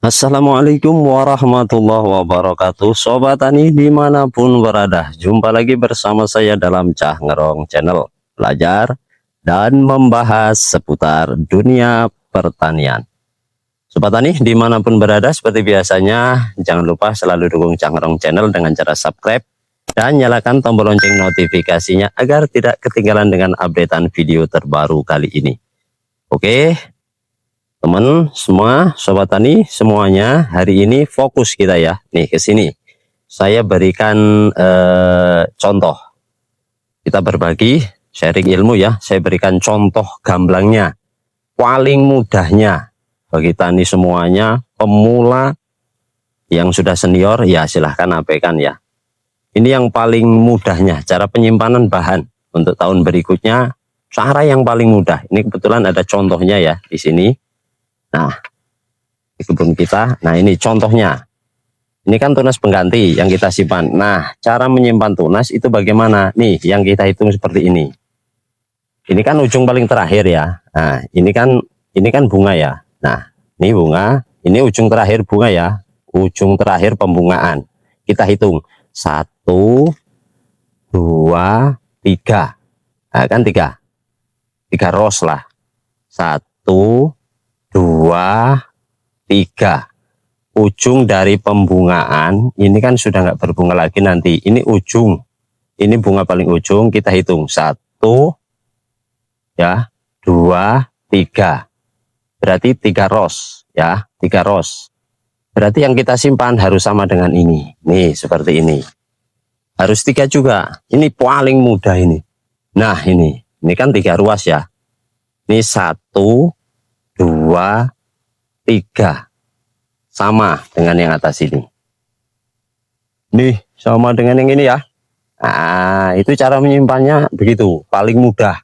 Assalamualaikum warahmatullahi wabarakatuh. Sobat Tani dimanapun berada, jumpa lagi bersama saya dalam Cah Ngerong Channel, belajar dan membahas seputar dunia pertanian. Sobat Tani dimanapun berada, seperti biasanya jangan lupa selalu dukung Cah Ngerong Channel dengan cara subscribe dan nyalakan tombol lonceng notifikasinya agar tidak ketinggalan dengan updatean video terbaru kali ini. Oke teman semua, Sobat Tani semuanya, hari ini fokus kita ya nih ke sini. Saya berikan contoh, kita berbagi sharing ilmu ya. Saya berikan contoh gamblangnya, paling mudahnya bagi tani semuanya, pemula yang sudah senior ya silahkan abaikan ya. Ini yang paling mudahnya, cara penyimpanan bahan untuk tahun berikutnya, cara yang paling mudah. Ini kebetulan ada contohnya ya di sini. Nah, di kebun kita, nah ini contohnya. Ini kan tunas pengganti yang kita simpan. Nah, cara menyimpan tunas itu bagaimana? Nih, yang kita hitung seperti ini. Ini kan ujung paling terakhir ya. Nah, ini kan bunga ya. Nah, ini bunga, ini ujung terakhir bunga ya. Ujung terakhir pembungaan. Kita hitung 1, 2, 3. Nah, kan 3 ros lah. 1, 2, 3. Ujung dari pembungaan ini kan sudah nggak berbunga lagi nanti. Ini ujung, ini bunga paling ujung. Kita hitung 1 ya, 2, 3. Berarti 3 ros ya, 3 ros. Berarti yang kita simpan harus sama dengan ini. Nih seperti ini. Harus 3 juga. Ini paling mudah ini. Nah ini kan 3 ruas ya. Ini 1, 2, 3. Sama dengan yang atas ini. Nih, sama dengan yang ini ya. Nah, itu cara menyimpannya begitu, paling mudah.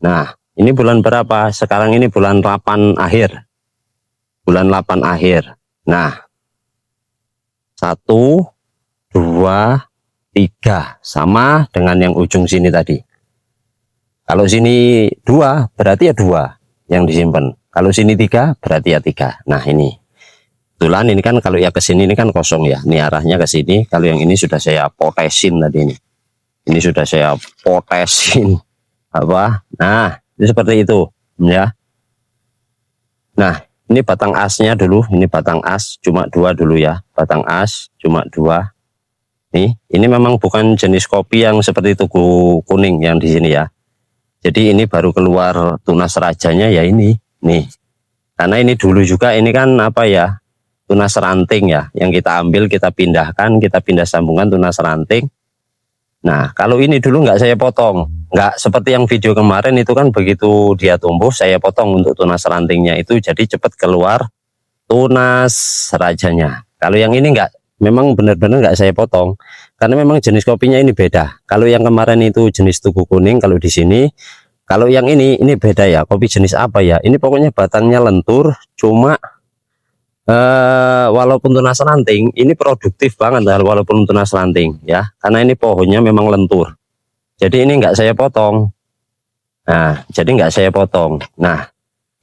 Nah, ini bulan berapa? Sekarang ini bulan 8 akhir. Bulan 8 akhir. Nah, 1, 2, 3. Sama dengan yang ujung sini tadi. Kalau sini 2, berarti ya 2 yang disimpan. Kalau sini 3, berarti ya 3. Nah ini. Kebetulan ini kan kalau ya ke sini ini kan kosong ya. Ini arahnya ke sini. Kalau yang ini sudah saya potesin tadi ini. Ini sudah saya potesin. Apa? Nah, ini seperti itu. Ya. Nah, ini batang asnya dulu. Ini batang as cuma 2 dulu ya. Batang as cuma 2. Nih, ini memang bukan jenis kopi yang seperti tugu kuning yang di sini ya. Jadi ini baru keluar tunas rajanya ya ini. Nih. Karena ini dulu juga ini kan apa ya? Tunas ranting ya. Yang kita ambil, kita pindahkan, kita pindah sambungan tunas ranting. Nah, kalau ini dulu nggak saya potong. Nggak seperti yang video kemarin itu kan begitu dia tumbuh, saya potong untuk tunas rantingnya itu. Jadi cepat keluar tunas rajanya. Kalau yang ini nggak, memang benar-benar nggak saya potong. Karena memang jenis kopinya ini beda. Kalau yang kemarin itu jenis tugu kuning, kalau di sini, kalau yang ini beda ya. Kopi jenis apa ya? Ini pokoknya batangnya lentur, cuma walaupun tunas ranting, ini produktif banget walaupun tunas ranting ya. Karena ini pohonnya memang lentur. Jadi ini nggak saya potong. Nah, jadi nggak saya potong. Nah,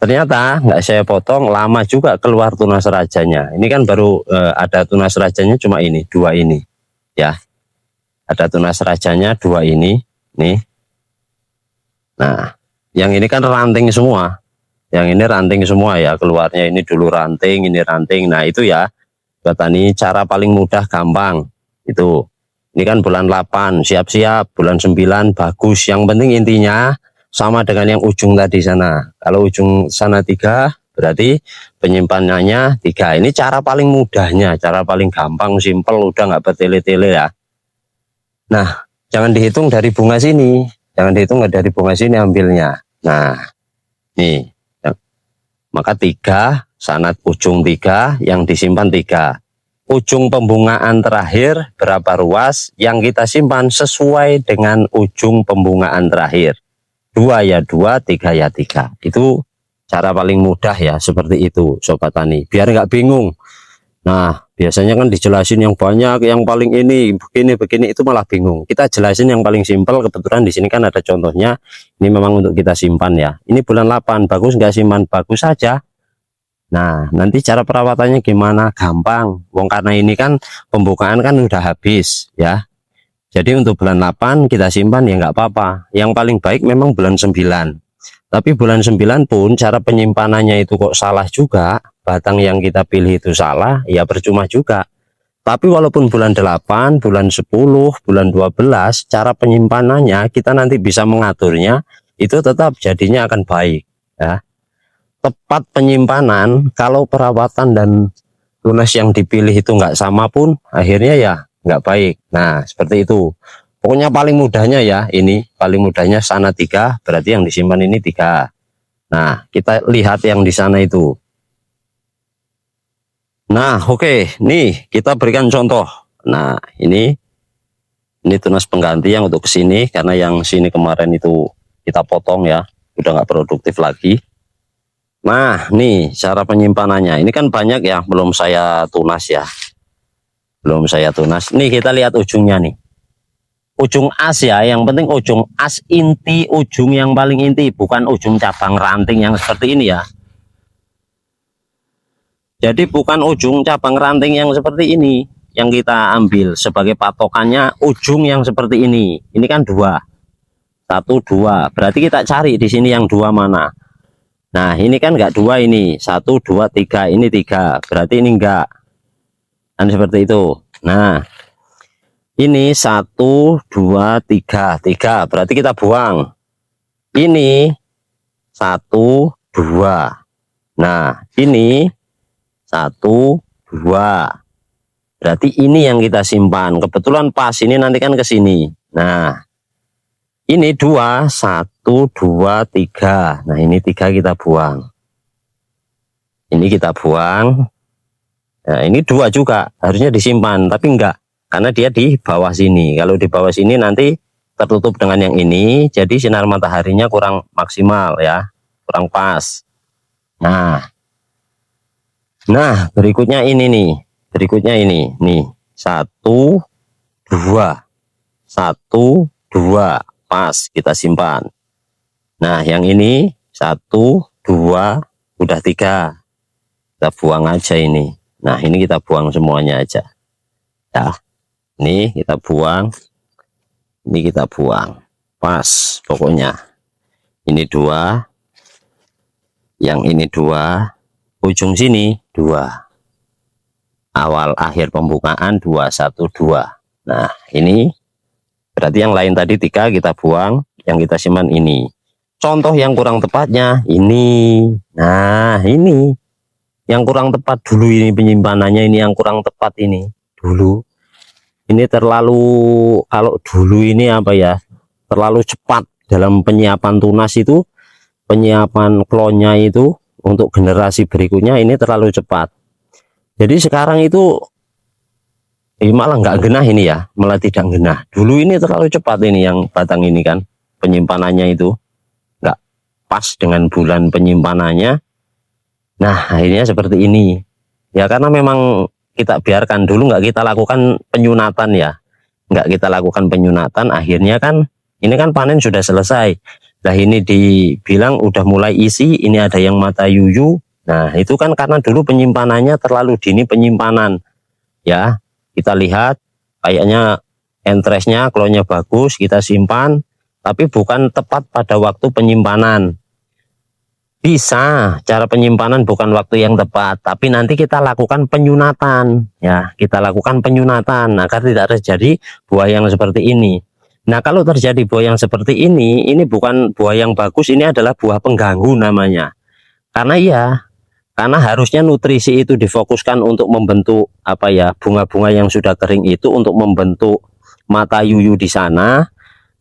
ternyata nggak saya potong, lama juga keluar tunas rajanya. Ini kan baru ada tunas rajanya cuma ini, 2 ini. Ya, ada tunas rajanya 2 ini nih. Nah, yang ini kan ranting semua. Yang ini ranting semua ya, keluarnya ini dulu ranting, ini ranting. Nah itu ya buat tani, cara paling mudah, gampang itu. Ini kan bulan 8, siap-siap. Bulan 9 bagus. Yang penting intinya sama dengan yang ujung tadi sana. Kalau ujung sana 3, berarti penyimpanannya 3. Ini cara paling mudahnya, cara paling gampang, simple, udah nggak bertele-tele ya. Nah, jangan dihitung dari bunga sini. Jangan dihitung dari bunga sini ambilnya. Nah, nih. Maka 3, sana ujung 3, yang disimpan 3. Ujung pembungaan terakhir berapa ruas yang kita simpan sesuai dengan ujung pembungaan terakhir. 2 ya 2, 3 ya 3. Itu cara paling mudah ya, seperti itu Sobat Tani. Biar nggak bingung. Nah, biasanya kan dijelasin yang banyak, yang paling ini, begini, itu malah bingung. Kita jelasin yang paling simpel, kebetulan di sini kan ada contohnya. Ini memang untuk kita simpan ya. Ini bulan 8, bagus nggak simpan? Bagus saja. Nah, nanti cara perawatannya gimana? Gampang. Wong karena ini kan pembukaan kan udah habis ya. Jadi untuk bulan 8 kita simpan ya nggak apa-apa. Yang paling baik memang bulan 9. Tapi bulan 9 pun cara penyimpanannya itu kok salah juga. Batang yang kita pilih itu salah, ya percuma juga. Tapi walaupun bulan 8, bulan 10, bulan 12, cara penyimpanannya kita nanti bisa mengaturnya, itu tetap jadinya akan baik ya. Tepat penyimpanan, kalau perawatan dan tunas yang dipilih itu nggak sama pun, akhirnya ya nggak baik. Nah, seperti itu. Pokoknya paling mudahnya ya, ini paling mudahnya sana 3, berarti yang disimpan ini 3. Nah, kita lihat yang di sana itu. Nah, oke, nih kita berikan contoh. Nah, ini tunas pengganti yang untuk kesini, karena yang sini kemarin itu kita potong ya, udah nggak produktif lagi. Nah, nih cara penyimpanannya. Ini kan banyak ya, belum saya tunas ya. Belum saya tunas. Nih kita lihat ujungnya nih. Ujung as ya, yang penting ujung as inti, ujung yang paling inti, bukan ujung cabang ranting yang seperti ini ya. Jadi bukan ujung cabang ranting yang seperti ini yang kita ambil sebagai patokannya, ujung yang seperti ini. Ini kan 2. 1, 2. Berarti kita cari di sini yang 2 mana. Nah, ini kan enggak 2 ini. 1, 2, 3. Ini 3. Berarti ini enggak. Kan seperti itu. Nah, ini 1, 2, 3. 3. Berarti kita buang. Ini 1, 2. Nah, ini 1, 2. Berarti ini yang kita simpan. Kebetulan pas ini nanti kan ke sini. Nah, ini 2, 1, 2, 3. Nah, ini 3 kita buang. Ini kita buang. Nah, ini 2 juga harusnya disimpan, tapi enggak. Karena dia di bawah sini. Kalau di bawah sini nanti tertutup dengan yang ini. Jadi sinar mataharinya kurang maksimal ya. Kurang pas. Nah, berikutnya ini nih. Berikutnya ini. Nih, 1, 2. 1, 2. Pas, kita simpan. Nah, yang ini 1, 2, udah 3. Kita buang aja ini. Nah, ini kita buang semuanya aja. Ya, ini kita buang. Ini kita buang. Pas, pokoknya. Ini 2. Yang ini 2. Ujung sini 2. Awal akhir pembukaan 2, 1, 2. Nah, ini berarti yang lain tadi 3 kita buang, yang kita simpan ini. Contoh yang kurang tepatnya ini. Nah, ini yang kurang tepat dulu, ini penyimpanannya ini yang kurang tepat ini dulu. Ini terlalu, kalau dulu ini apa ya, terlalu cepat dalam penyiapan tunas itu, penyiapan klonnya itu untuk generasi berikutnya ini terlalu cepat. Jadi sekarang itu malah nggak genah ini ya, malah tidak genah. Dulu ini terlalu cepat ini yang batang ini kan, penyimpanannya itu nggak pas dengan bulan penyimpanannya. Nah, akhirnya seperti ini ya, karena memang kita biarkan dulu, nggak kita lakukan penyunatan ya, nggak kita lakukan penyunatan. Akhirnya kan ini kan panen sudah selesai. Nah, ini dibilang udah mulai isi, ini ada yang mata yuyu. Nah, itu kan karena dulu penyimpanannya terlalu dini penyimpanan ya. Kita lihat kayaknya entresnya, klonnya bagus, kita simpan, tapi bukan tepat pada waktu penyimpanan. Bisa cara penyimpanan bukan waktu yang tepat, tapi nanti kita lakukan penyunatan ya, kita lakukan penyunatan agar tidak terjadi buah yang seperti ini. Nah, kalau terjadi buah yang seperti ini bukan buah yang bagus, ini adalah buah pengganggu namanya. Karena harusnya nutrisi itu difokuskan untuk membentuk apa ya, bunga-bunga yang sudah kering itu untuk membentuk mata yuyu di sana.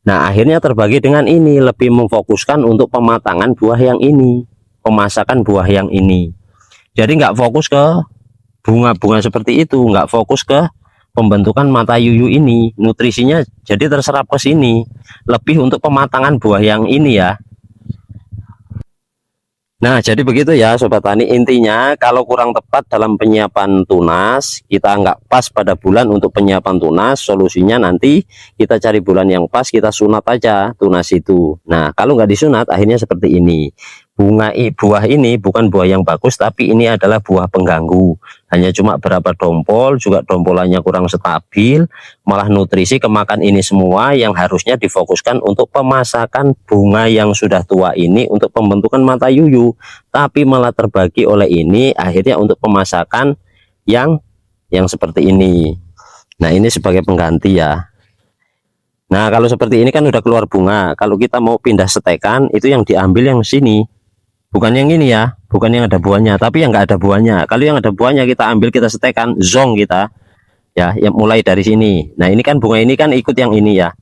Nah, akhirnya terbagi dengan ini, lebih memfokuskan untuk pematangan buah yang ini, pemasakan buah yang ini. Jadi nggak fokus ke bunga-bunga seperti itu, nggak fokus ke pembentukan mata yuyu ini, nutrisinya jadi terserap ke sini, lebih untuk pematangan buah yang ini ya. Nah, jadi begitu ya Sobat Tani, intinya kalau kurang tepat dalam penyiapan tunas, kita nggak pas pada bulan untuk penyiapan tunas, solusinya nanti kita cari bulan yang pas, kita sunat aja tunas itu. Nah, kalau nggak disunat akhirnya seperti ini. buah ini bukan buah yang bagus, tapi ini adalah buah pengganggu. Hanya cuma berapa dompol, juga dompolannya kurang stabil, malah nutrisi kemakan ini semua yang harusnya difokuskan untuk pemasakan bunga yang sudah tua ini untuk pembentukan mata yuyu, tapi malah terbagi oleh ini akhirnya untuk pemasakan yang seperti ini. Nah, ini sebagai pengganti ya. Nah, kalau seperti ini kan udah keluar bunga. Kalau kita mau pindah setekan, itu yang diambil yang sini. Bukan yang ini ya, bukan yang ada buahnya, tapi yang nggak ada buahnya. Kalau yang ada buahnya kita ambil, kita setekan, zong kita. Ya, yang mulai dari sini. Nah, ini kan bunga ini kan ikut yang ini ya.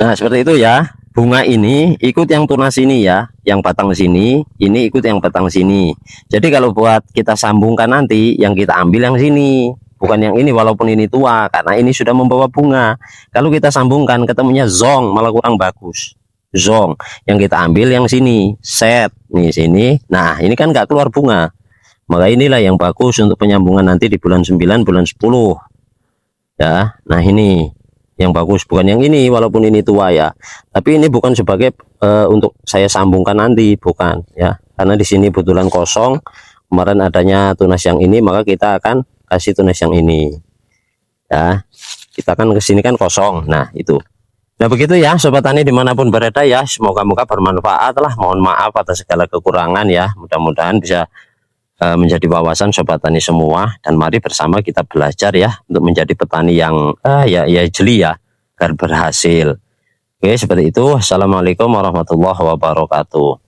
Nah, seperti itu ya. Bunga ini ikut yang tunas sini ya, yang batang sini, ini ikut yang batang sini. Jadi kalau buat kita sambungkan nanti, yang kita ambil yang sini. Bukan yang ini walaupun ini tua, karena ini sudah membawa bunga. Kalau kita sambungkan ketemunya zong, malah kurang bagus. Zong yang kita ambil yang sini, set nih sini. Nah, ini kan nggak keluar bunga. Maka inilah yang bagus untuk penyambungan nanti di bulan 9, bulan 10. Ya. Nah, ini yang bagus, bukan yang ini walaupun ini tua ya. Tapi ini bukan sebagai untuk saya sambungkan nanti, bukan ya. Karena di sini kebetulan kosong. Kemarin adanya tunas yang ini, maka kita akan kasih tunas yang ini. Ya. Kita kan ke sini kan kosong. Nah, itu. Nah, begitu ya sobat tani dimanapun berada ya, semoga-moga bermanfaat lah. Mohon maaf atas segala kekurangan ya, mudah-mudahan bisa menjadi wawasan sobat tani semua, dan mari bersama kita belajar ya untuk menjadi petani yang ya jeli ya, agar berhasil. Oke, seperti itu. Assalamualaikum warahmatullahi wabarakatuh.